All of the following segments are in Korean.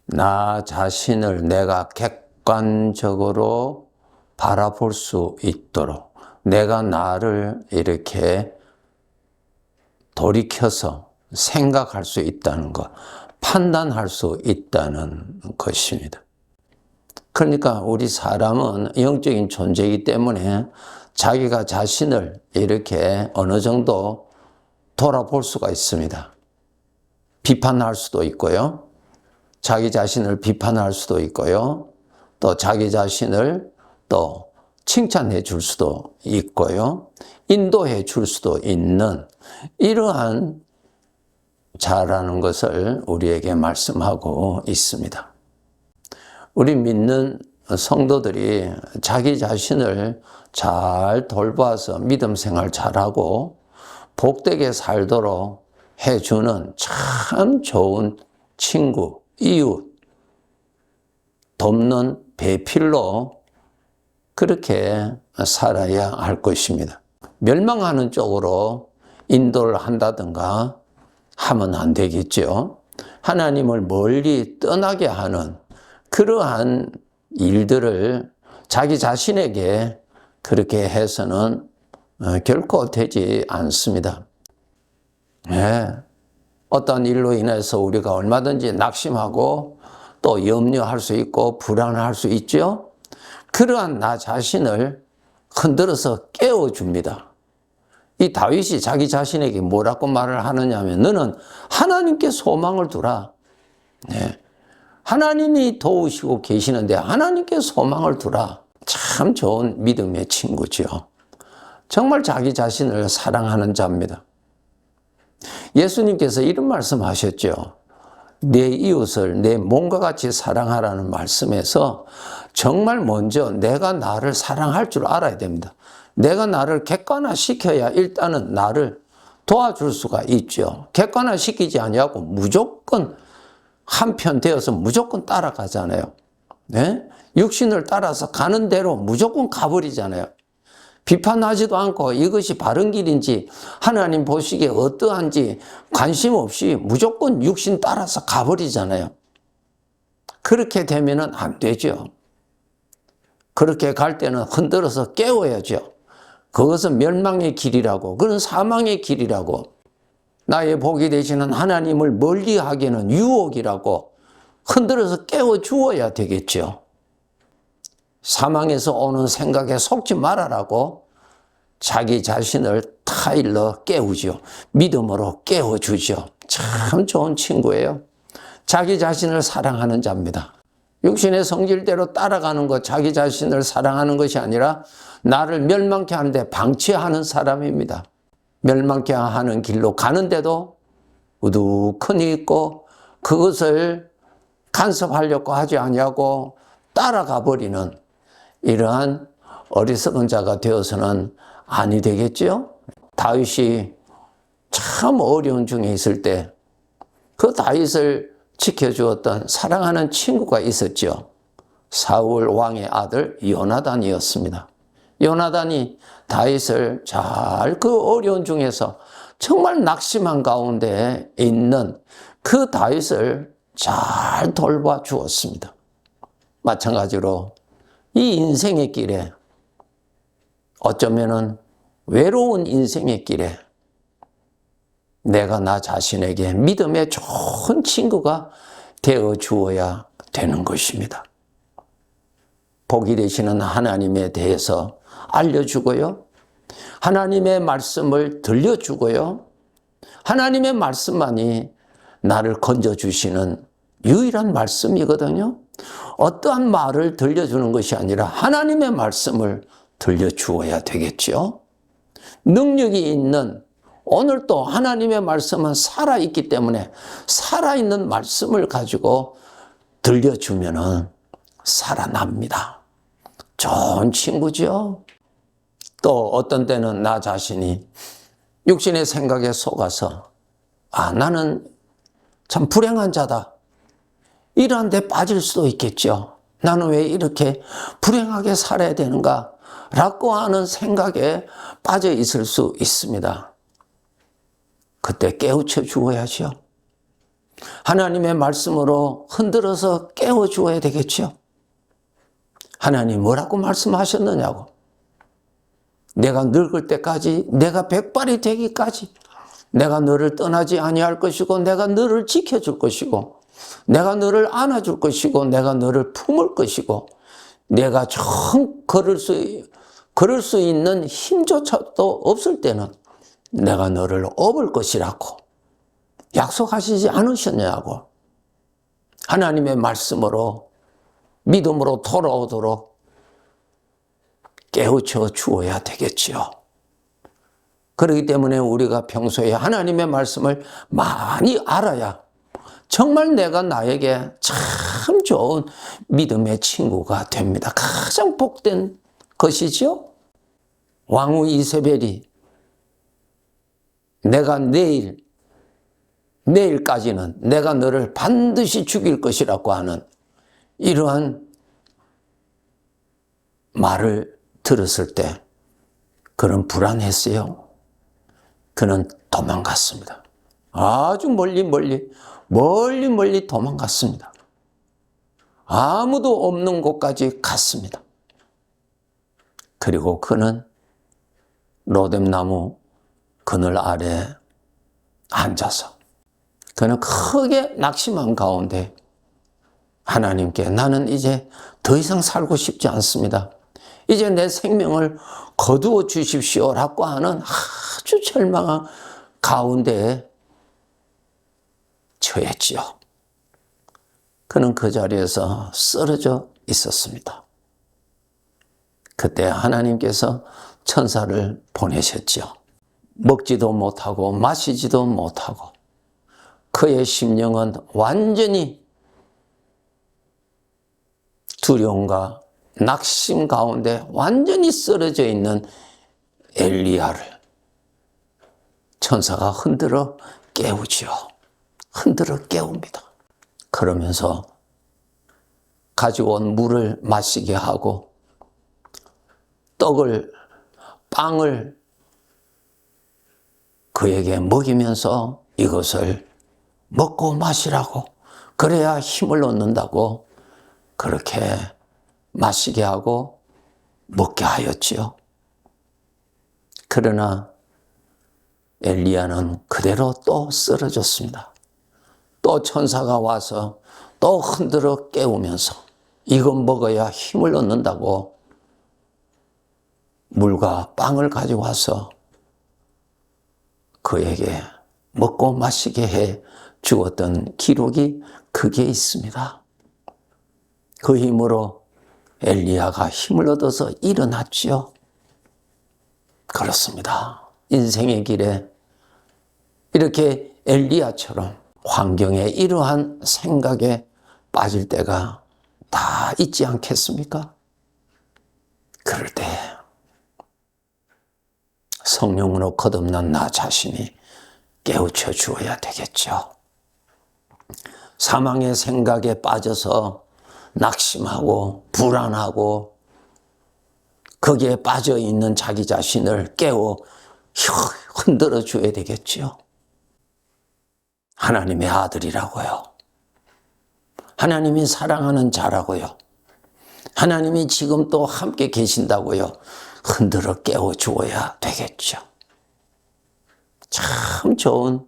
나 자신을 내가 객관적으로 바라볼 수 있도록, 내가 나를 이렇게 돌이켜서 생각할 수 있다는 것, 판단할 수 있다는 것입니다. 그러니까 우리 사람은 영적인 존재이기 때문에 자기가 자신을 이렇게 어느 정도 돌아볼 수가 있습니다. 비판할 수도 있고요. 자기 자신을 비판할 수도 있고요. 또 자기 자신을 또 칭찬해 줄 수도 있고요. 인도해 줄 수도 있는 이러한 자라는 것을 우리에게 말씀하고 있습니다. 우리 믿는 성도들이 자기 자신을 잘 돌봐서 믿음 생활 잘하고 복되게 살도록 해주는 참 좋은 친구, 이웃, 돕는 배필로 그렇게 살아야 할 것입니다. 멸망하는 쪽으로 인도를 한다든가 하면 안 되겠죠. 하나님을 멀리 떠나게 하는 그러한 일들을 자기 자신에게 그렇게 해서는 결코 되지 않습니다. 네. 어떤 일로 인해서 우리가 얼마든지 낙심하고 또 염려할 수 있고 불안할 수 있죠. 그러한 나 자신을 흔들어서 깨워줍니다. 이 다윗이 자기 자신에게 뭐라고 말을 하느냐면 너는 하나님께 소망을 두라. 네. 하나님이 도우시고 계시는데 하나님께 소망을 두라. 참 좋은 믿음의 친구죠. 정말 자기 자신을 사랑하는 자입니다. 예수님께서 이런 말씀하셨죠. 내 이웃을 내 몸과 같이 사랑하라는 말씀에서 정말 먼저 내가 나를 사랑할 줄 알아야 됩니다. 내가 나를 객관화시켜야 일단은 나를 도와줄 수가 있죠. 객관화시키지 아니하고 무조건 한편 되어서 무조건 따라가잖아요. 네? 육신을 따라서 가는 대로 무조건 가버리잖아요. 비판하지도 않고 이것이 바른 길인지 하나님 보시기에 어떠한지 관심 없이 무조건 육신 따라서 가버리잖아요. 그렇게 되면은 안 되죠. 그렇게 갈 때는 흔들어서 깨워야죠. 그것은 멸망의 길이라고, 그건 사망의 길이라고, 나의 복이 되시는 하나님을 멀리하기는 유혹이라고 흔들어서 깨워주어야 되겠죠. 사망에서 오는 생각에 속지 말아라고 자기 자신을 타일러 깨우죠. 믿음으로 깨워주죠. 참 좋은 친구예요. 자기 자신을 사랑하는 자입니다. 육신의 성질대로 따라가는 것, 자기 자신을 사랑하는 것이 아니라 나를 멸망케 하는데 방치하는 사람입니다. 멸망케 하는 길로 가는데도 우두커니 있고 그것을 간섭하려고 하지 아니하고 따라가 버리는 이러한 어리석은 자가 되어서는 아니 되겠죠? 다윗이 참 어려운 중에 있을 때 그 다윗을 지켜주었던 사랑하는 친구가 있었죠. 사울 왕의 아들 요나단이었습니다. 요나단이 다윗을 잘 그 어려운 중에서 정말 낙심한 가운데 있는 그 다윗을 잘 돌봐 주었습니다. 마찬가지로 이 인생의 길에 어쩌면은 외로운 인생의 길에 내가 나 자신에게 믿음의 좋은 친구가 되어 주어야 되는 것입니다. 복이 되시는 하나님에 대해서 알려주고요. 하나님의 말씀을 들려주고요. 하나님의 말씀만이 나를 건져주시는 유일한 말씀이거든요. 어떠한 말을 들려주는 것이 아니라 하나님의 말씀을 들려주어야 되겠죠. 능력이 있는 오늘 또 하나님의 말씀은 살아있기 때문에 살아있는 말씀을 가지고 들려주면은 살아납니다. 좋은 친구죠. 또 어떤 때는 나 자신이 육신의 생각에 속아서 나는 참 불행한 자다. 이러한 데 빠질 수도 있겠죠. 나는 왜 이렇게 불행하게 살아야 되는가 라고 하는 생각에 빠져 있을 수 있습니다. 그때 깨우쳐 주어야죠. 하나님의 말씀으로 흔들어서 깨워 주어야 되겠죠. 하나님 뭐라고 말씀하셨느냐고. 내가 늙을 때까지, 내가 백발이 되기까지 내가 너를 떠나지 아니할 것이고, 내가 너를 지켜줄 것이고, 내가 너를 안아줄 것이고, 내가 너를 품을 것이고, 내가 정 걸을 수 있는 힘조차도 없을 때는 내가 너를 업을 것이라고 약속하시지 않으셨냐고. 하나님의 말씀으로 믿음으로 돌아오도록 깨우쳐 주어야 되겠지요. 그렇기 때문에 우리가 평소에 하나님의 말씀을 많이 알아야 정말 내가 나에게 참 좋은 믿음의 친구가 됩니다. 가장 복된 것이죠. 왕후 이세벨이 내가 내일까지는 내가 너를 반드시 죽일 것이라고 하는 이러한 말을 들었을 때 그는 불안했어요. 그는 도망갔습니다. 아주 멀리 도망갔습니다. 아무도 없는 곳까지 갔습니다. 그리고 그는 로뎀나무 그늘 아래 앉아서 그는 크게 낙심한 가운데 하나님께 나는 이제 더 이상 살고 싶지 않습니다. 이제 내 생명을 거두어 주십시오라고 하는 아주 절망한 가운데에 처했지요. 그는 그 자리에서 쓰러져 있었습니다. 그때 하나님께서 천사를 보내셨죠. 먹지도 못하고 마시지도 못하고 그의 심령은 완전히 두려움과 낙심 가운데 완전히 쓰러져 있는 엘리야를 천사가 흔들어 깨우지요. 흔들어 깨웁니다. 그러면서 가지고 온 물을 마시게 하고 빵을 그에게 먹이면서 이것을 먹고 마시라고, 그래야 힘을 얻는다고 그렇게 마시게 하고 먹게 하였지요. 그러나 엘리야는 그대로 또 쓰러졌습니다. 또 천사가 와서 또 흔들어 깨우면서 이것 먹어야 힘을 얻는다고 물과 빵을 가지고 와서 그에게 먹고 마시게 해 주었던 기록이 그게 있습니다. 그 힘으로 엘리야가 힘을 얻어서 일어났지요. 그렇습니다. 인생의 길에 이렇게 엘리야처럼 환경에 이러한 생각에 빠질 때가 다 있지 않겠습니까? 그럴 때 성령으로 거듭난 나 자신이 깨우쳐 주어야 되겠죠. 사망의 생각에 빠져서 낙심하고 불안하고 거기에 빠져 있는 자기 자신을 깨워 흔들어 줘야 되겠죠. 하나님의 아들이라고요. 하나님이 사랑하는 자라고요. 하나님이 지금 또 함께 계신다고요. 흔들어 깨워 주어야 되겠죠. 참 좋은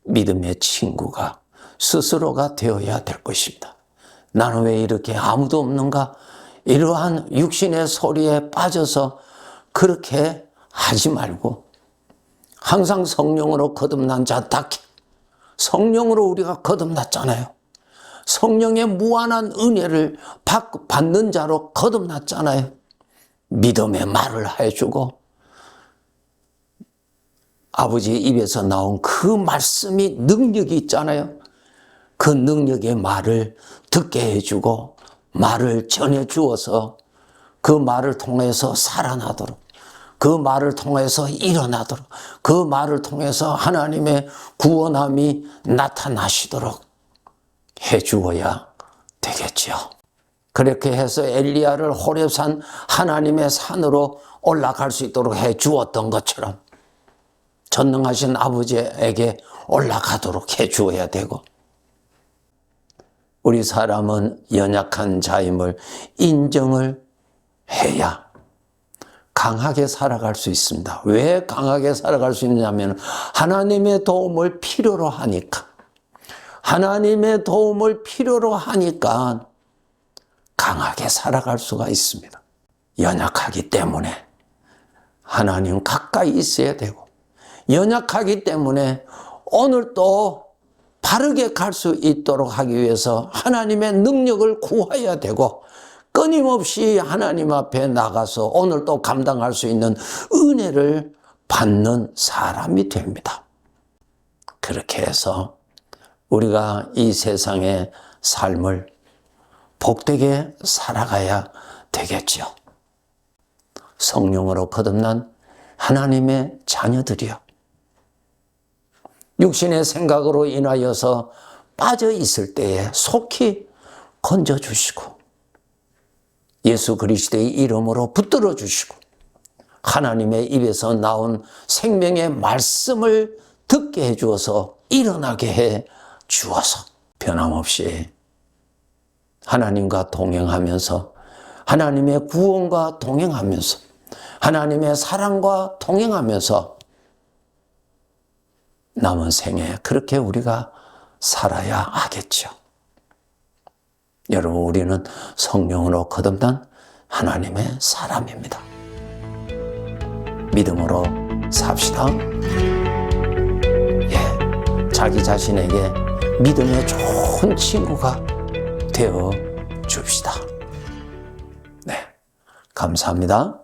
믿음의 친구가 스스로가 되어야 될 것입니다. 나는 왜 이렇게 아무도 없는가? 이러한 육신의 소리에 빠져서 그렇게 하지 말고 항상 성령으로 거듭난 자답게, 성령으로 우리가 거듭났잖아요. 성령의 무한한 은혜를 받는 자로 거듭났잖아요. 믿음의 말을 해주고 아버지 입에서 나온 그 말씀이 능력이 있잖아요. 그 능력의 말을 듣게 해주고 말을 전해주어서 그 말을 통해서 살아나도록, 그 말을 통해서 일어나도록, 그 말을 통해서 하나님의 구원함이 나타나시도록 해주어야 되겠죠. 그렇게 해서 엘리야를 호렙산 하나님의 산으로 올라갈 수 있도록 해 주었던 것처럼 전능하신 아버지에게 올라가도록 해 주어야 되고, 우리 사람은 연약한 자임을 인정을 해야 강하게 살아갈 수 있습니다. 왜 강하게 살아갈 수 있냐면 하나님의 도움을 필요로 하니까. 하나님의 도움을 필요로 하니까 강하게 살아갈 수가 있습니다. 연약하기 때문에 하나님 가까이 있어야 되고, 연약하기 때문에 오늘 또 바르게 갈 수 있도록 하기 위해서 하나님의 능력을 구해야 되고, 끊임없이 하나님 앞에 나가서 오늘 또 감당할 수 있는 은혜를 받는 사람이 됩니다. 그렇게 해서 우리가 이 세상의 삶을 복되게 살아가야 되겠죠. 성령으로 거듭난 하나님의 자녀들이요, 육신의 생각으로 인하여서 빠져 있을 때에 속히 건져주시고, 예수 그리스도의 이름으로 붙들어 주시고, 하나님의 입에서 나온 생명의 말씀을 듣게 해 주어서 일어나게 해 주어서 변함없이 하나님과 동행하면서, 하나님의 구원과 동행하면서, 하나님의 사랑과 동행하면서 남은 생에 그렇게 우리가 살아야 하겠죠. 여러분, 우리는 성령으로 거듭난 하나님의 사람입니다. 믿음으로 삽시다. 자기 자신에게 믿음의 좋은 친구가 되어 줍시다. 네, 감사합니다.